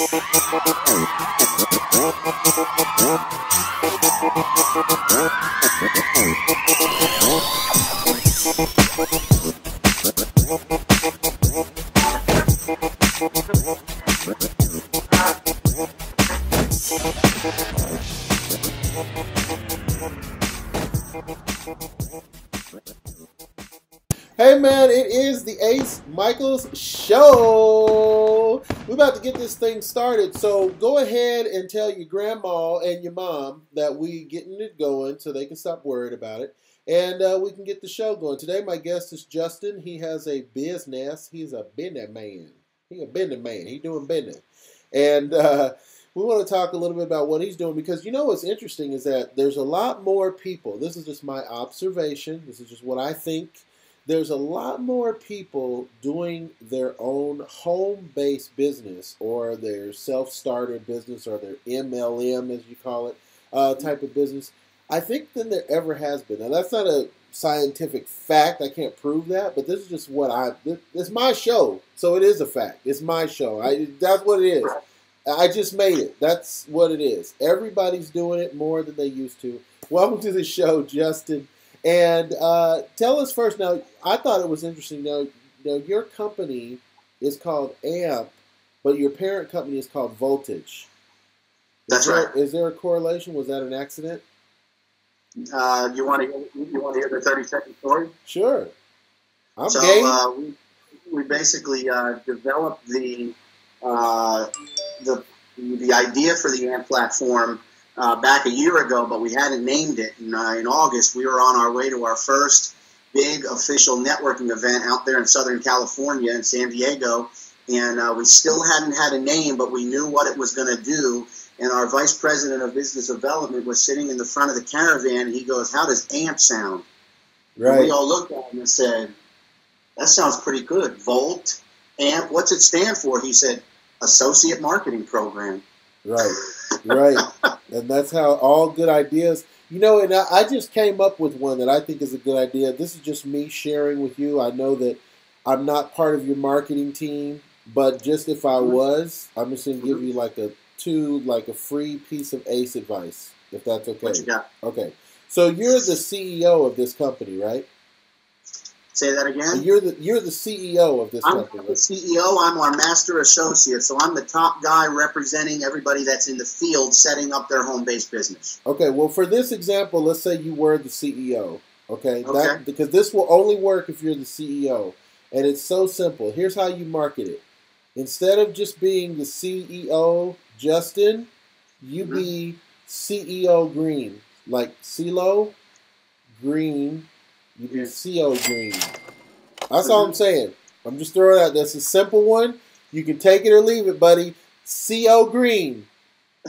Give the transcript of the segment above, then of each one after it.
Hey man, it is the Ace Micheals Show. We're about to get this thing started, so go ahead and tell your grandma and your mom that we getting it going so they can stop worried about it, and we can get the show going. Today my guest is Justin. He has a business. He's a business man. He's a business man. He's doing business. And we want to talk a little bit about what he's doing because you know what's interesting is that there's a lot more people. This is just my observation. This is just what I think. There's a lot more people doing their own home-based business or their self-starter business or their MLM, as you call it, type of business, I think, than there ever has been. Now, that's not a scientific fact. I can't prove that, but this is just what it's my show, so it is a fact. It's my show. That's what it is. I just made it. That's what it is. Everybody's doing it more than they used to. Welcome to the show, Justin. And tell us first. Now, I thought it was interesting. Now, your company is called AMP, but your parent company is called Voltage. That's right. Is there a correlation? Was that an accident? You want to hear the 30-second story? Sure. I'm game. We basically developed the idea for the AMP platform back a year ago, but we hadn't named it. In August, we were on our way to our first big official networking event out there in Southern California in San Diego, and we still hadn't had a name, but we knew what it was going to do. And our vice president of business development was sitting in the front of the caravan, and he goes, "How does AMP sound?" Right. And we all looked at him and said, "That sounds pretty good. Volt, AMP, what's it stand for?" He said, "Associate Marketing Program." Right, right. And that's how all good ideas, and I just came up with one that I think is a good idea. This is just me sharing with you. I know that I'm not part of your marketing team, but just if I was, I'm just going to give you like a free piece of ACE advice, if that's okay. What you got? Okay. So you're the CEO of this company, right? Say that again? You're the CEO of this company. I'm the CEO. I'm our master associate, so I'm the top guy representing everybody that's in the field setting up their home-based business. Okay, well, for this example, let's say you were the CEO, okay? Because this will only work if you're the CEO, and it's so simple. Here's how you market it. Instead of just being the CEO, Justin, you be CEO Green, like CeeLo Green. You be CO Green. That's all I'm saying. I'm just throwing it out. That's a simple one. You can take it or leave it, buddy. CO Green.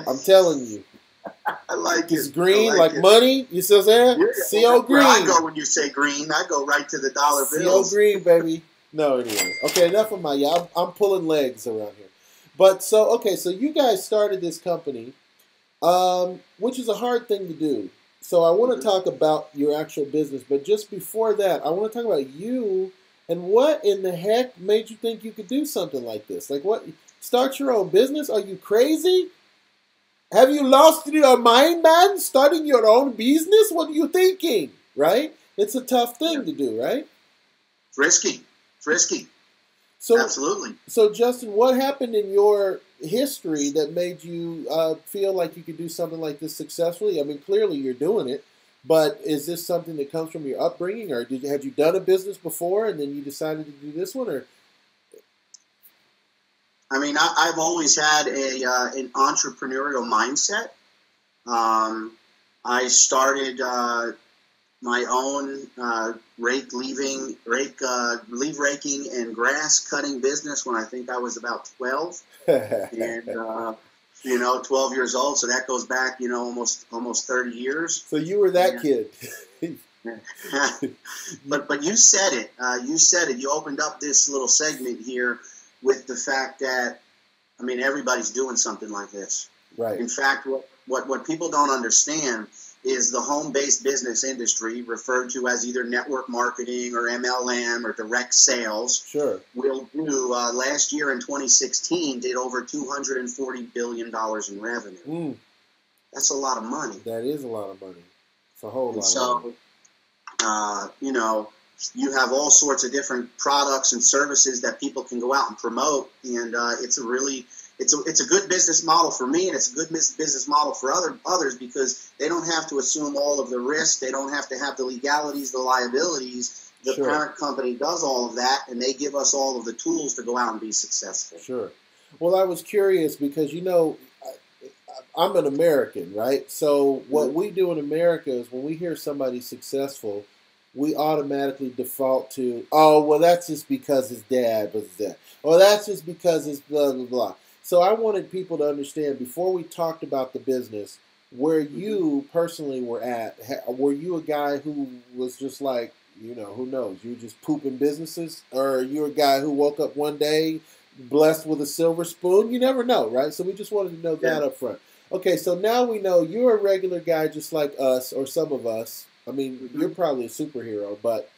I'm telling you. I like it's green, like money. You see what I'm saying? Yeah. CO Green. I go when you say green. I go right to the dollar bills. CO Green, baby. No, anyway. Okay, enough of I'm pulling legs around here. But so you guys started this company, which is a hard thing to do. So I want to talk about your actual business, but just before that, I want to talk about you and what in the heck made you think you could do something like this? Like what? Start your own business? Are you crazy? Have you lost your mind, man? Starting your own business? What are you thinking? Right? It's a tough thing to do, right? Frisky. So, absolutely. So, Justin, what happened in your history that made you feel like you could do something like this successfully? I mean, clearly you're doing it, but is this something that comes from your upbringing, or had you done a business before and then you decided to do this one? Or I mean, I've always had an entrepreneurial mindset. I started my own leaf raking and grass cutting business when I think I was about 12, and 12 years old. So that goes back, almost 30 years. So you were that kid. But you said it. You opened up this little segment here with the fact that, everybody's doing something like this. Right. In fact, what people don't understand is the home-based business industry, referred to as either network marketing or MLM or direct sales. Sure. Will do, last year in 2016, did over $240 billion in revenue. That's a lot of money. That is a lot of money. It's a whole lot of money. You know, you have all sorts of different products and services that people can go out and promote, and it's a good business model for me, and it's a good business model for others because they don't have to assume all of the risk. They don't have to have the legalities, the liabilities. The parent company does all of that, and they give us all of the tools to go out and be successful. Sure. Well, I was curious because, you know, I'm an American, right? So what we do in America is when we hear somebody successful, we automatically default to, oh, well, that's just because his dad was that. Or that's just because it's blah, blah, blah. So I wanted people to understand, before we talked about the business, where you personally were at. Were you a guy who was just like, you know, who knows, you were just pooping businesses? Or are you a guy who woke up one day blessed with a silver spoon? You never know, right? So we just wanted to know that up front. Okay, so now we know you're a regular guy just like us, or some of us. I mean, you're probably a superhero, but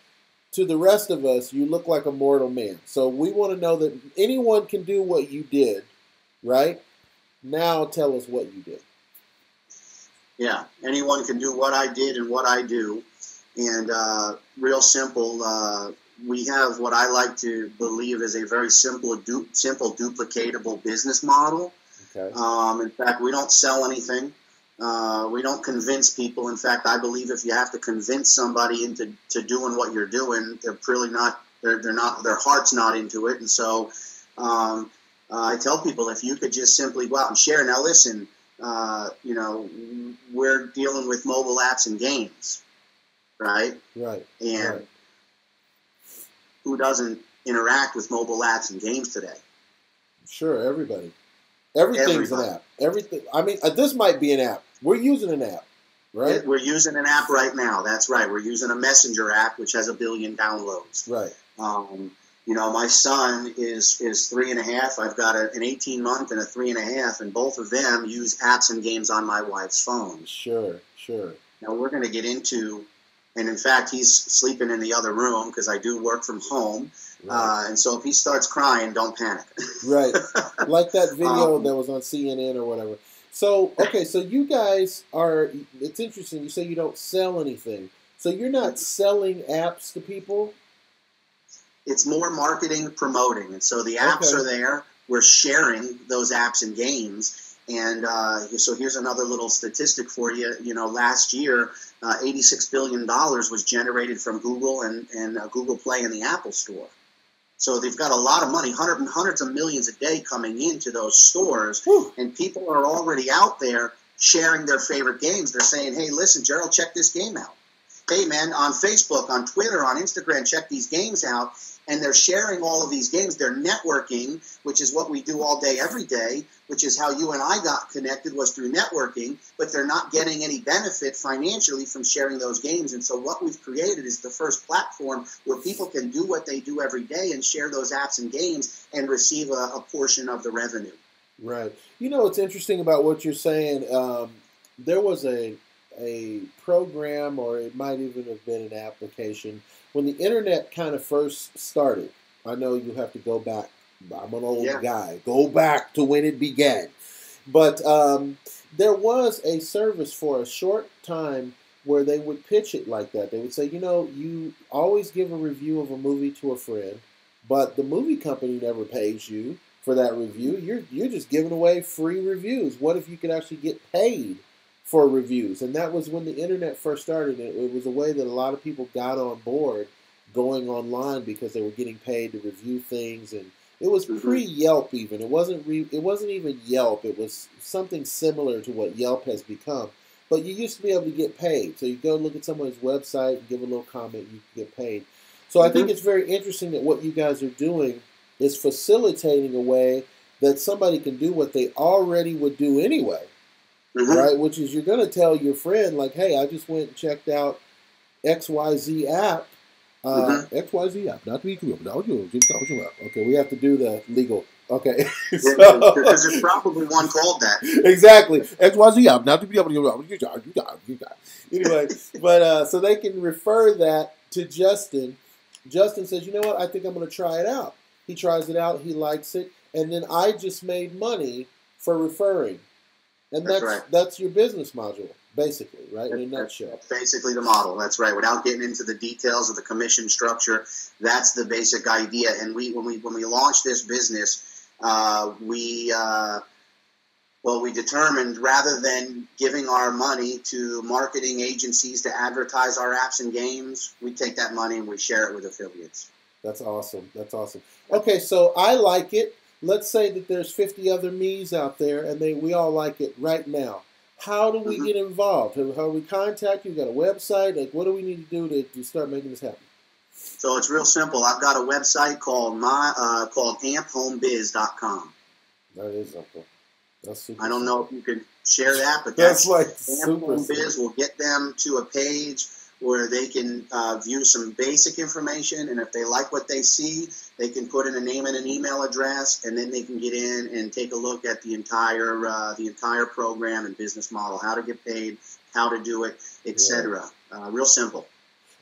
to the rest of us, you look like a mortal man. So we want to know that anyone can do what you did, right? Now tell us what you did. Yeah, anyone can do what I did and what I do. And real simple, we have what I like to believe is a very simple, duplicatable business model. Okay. In fact, we don't sell anything. We don't convince people. In fact, I believe if you have to convince somebody into doing what you're doing, they're really not. They're not. Their heart's not into it. And so, I tell people, if you could just simply go out and share. Now, listen. You know, we're dealing with mobile apps and games, right? Right. And who doesn't interact with mobile apps and games today? Sure, everybody. Everything's an app. Everything. I mean, this might be an app. We're using an app, right? We're using an app right now. That's right. We're using a messenger app, which has 1 billion downloads. Right. You know, my son is 3.5. I've got an 18-month and a 3.5, and both of them use apps and games on my wife's phone. Sure. Now, we're going to get into, and in fact, he's sleeping in the other room because I do work from home. Right. And so if he starts crying, don't panic. Right. Like that video that was on CNN or whatever. So, okay, so you guys are, it's interesting. You say you don't sell anything. So you're not selling apps to people? It's more marketing, promoting. And so the apps are there. We're sharing those apps and games. And so here's another little statistic for you. You know, last year, $86 billion was generated from Google and Google Play and the Apple Store. So they've got a lot of money, hundreds of millions a day coming into those stores. Whew. And people are already out there sharing their favorite games. They're saying, hey, listen, Gerald, check this game out. Hey, man, on Facebook, on Twitter, on Instagram, check these games out. And they're sharing all of these games. They're networking, which is what we do all day, every day, which is how you and I got connected, was through networking. But they're not getting any benefit financially from sharing those games. And so what we've created is the first platform where people can do what they do every day and share those apps and games and receive a portion of the revenue. Right. You know what's interesting about what you're saying? There was a program, or it might even have been an application, when the internet kind of first started. I know you have to go back. I'm an old guy. Go back to when it began. But there was a service for a short time where they would pitch it like that. They would say, you know, you always give a review of a movie to a friend, but the movie company never pays you for that review. You're just giving away free reviews. What if you could actually get paid for reviews? And that was when the internet first started. It was a way that a lot of people got on board going online because they were getting paid to review things. And it was pre-Yelp even. It wasn't even Yelp. It was something similar to what Yelp has become. But you used to be able to get paid. So you go look at someone's website and give a little comment, you can get paid. So I think it's very interesting that what you guys are doing is facilitating a way that somebody can do what they already would do anyway. Right, which is you're going to tell your friend, like, hey, I just went and checked out XYZ app. XYZ app, not to be clear. Okay, we have to do the legal. Okay. Because there's probably one called that. Exactly. XYZ up. Now, you got. Anyway, but so they can refer that to Justin. Justin says, you know what? I think I'm going to try it out. He tries it out. He likes it. And then I just made money for referring. And that's your business module, basically, right? In a nutshell. That's basically the model. That's right. Without getting into the details of the commission structure, that's the basic idea. And when we launched this business, we determined rather than giving our money to marketing agencies to advertise our apps and games, we take that money and we share it with affiliates. That's awesome. That's awesome. Okay, so I like it. Let's say that there's 50 other me's out there, and we all like it right now. How do we get involved? How do we contact you? You got a website? Like, what do we need to do to start making this happen? So it's real simple. I've got a website called amphomebiz.com. That is simple. That's super. I don't know if you can share that, but that's like Amp Home Biz will get them to a page where they can view some basic information, and if they like what they see, they can put in a name and an email address, and then they can get in and take a look at the entire program and business model, how to get paid, how to do it, etc. Real simple.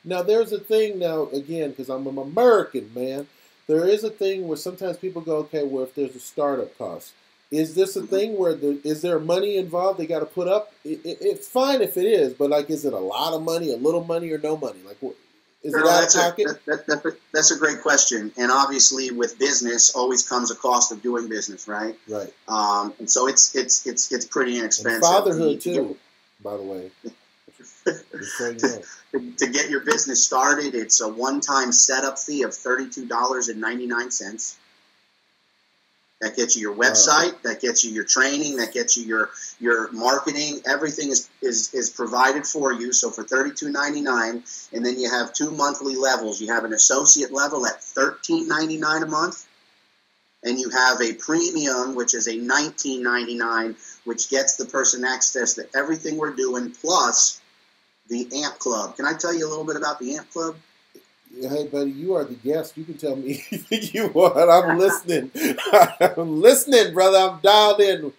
Now, there's a thing now, again, because I'm an American, man, there is a thing where sometimes people go, okay, well, if there's a startup cost, is this a thing where is there money involved they got to put up? It's fine if it is, but like, is it a lot of money, a little money, or no money? Like, is it out of pocket? That's a great question. And obviously, with business, always comes a cost of doing business, right? Right. And so it's pretty inexpensive. And fatherhood too, by the way. To get your business started, it's a one-time setup fee of $32.99. That gets you your website, that gets you your training, that gets you your marketing. Everything is provided for you. So for $32.99, and then you have 2 monthly levels. You have an associate level at $13.99 a month, and you have a premium, which is a $19.99, which gets the person access to everything we're doing, plus the AMP Club. Can I tell you a little bit about the AMP Club? Hey, buddy, you are the guest. You can tell me anything you want. I'm listening. I'm listening, brother. I'm dialed in.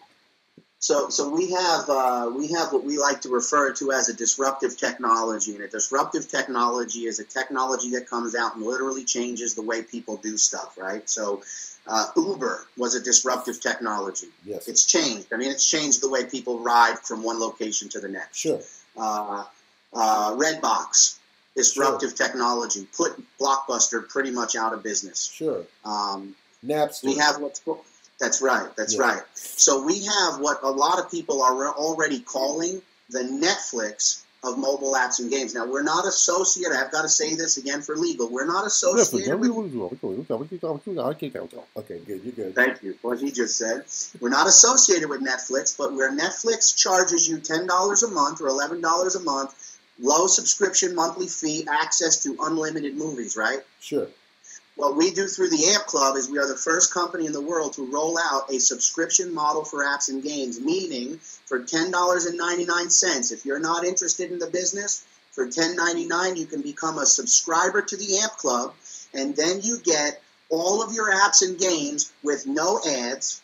So we have what we like to refer to as a disruptive technology. And a disruptive technology is a technology that comes out and literally changes the way people do stuff, right? So Uber was a disruptive technology. Yes. It's changed. I mean, it's changed the way people ride from one location to the next. Sure. Redbox. Disruptive technology put Blockbuster pretty much out of business. Sure. Napster. We have that's right. That's right. So we have what a lot of people are already calling the Netflix of mobile apps and games. Now, we're not associated. I've got to say this again for legal. We're not associated with... Okay, good. You're good. Thank you. What he just said. We're not associated with Netflix, but where Netflix charges you $10 a month or $11 a month, low subscription monthly fee, access to unlimited movies, right? Sure. What we do through the AMP Club is we are the first company in the world to roll out a subscription model for apps and games, meaning for $10.99, if you're not interested in the business, for $10.99 you can become a subscriber to the AMP Club, and then you get all of your apps and games with no ads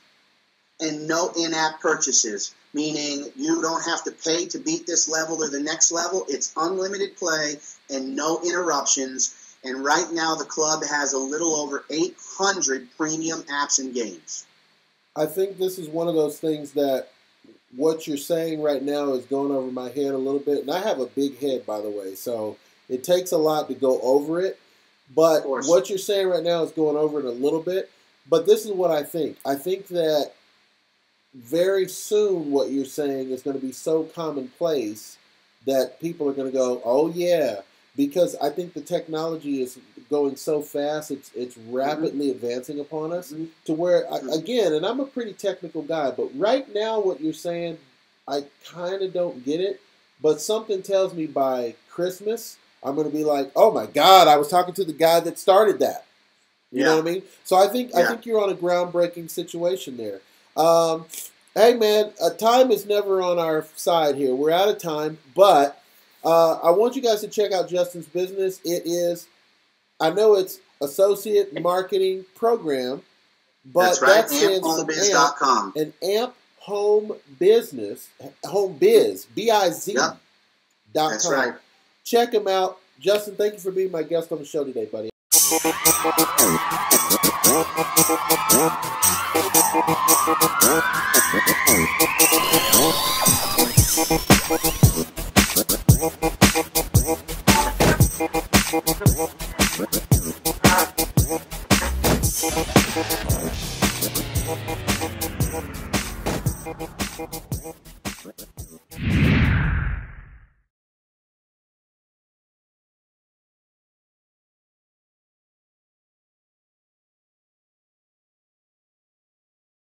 and no in-app purchases. Meaning you don't have to pay to beat this level or the next level. It's unlimited play and no interruptions. And right now the club has a little over 800 premium apps and games. I think this is one of those things that what you're saying right now is going over my head a little bit. And I have a big head, by the way, so it takes a lot to go over it. But what you're saying right now is going over it a little bit. But this is what I think. I think that very soon what you're saying is going to be so commonplace that people are going to go, oh yeah, because I think the technology is going so fast, it's rapidly advancing upon us to where, again, and I'm a pretty technical guy, but right now what you're saying, I kind of don't get it, but something tells me by Christmas, I'm going to be like, oh my God, I was talking to the guy that started that. You know what I mean? So I think you're on a groundbreaking situation there. Hey man, time is never on our side here. We're out of time, but I want you guys to check out Justin's business. It is, I know it's Associate Marketing Program, But that's right, AmpHomeBiz.com. AmpHomeBiz.com. An AMP Home Business, Home Biz, B-I-Z. Yep. That's right. Check him out. Justin, thank you for being my guest on the show today, buddy.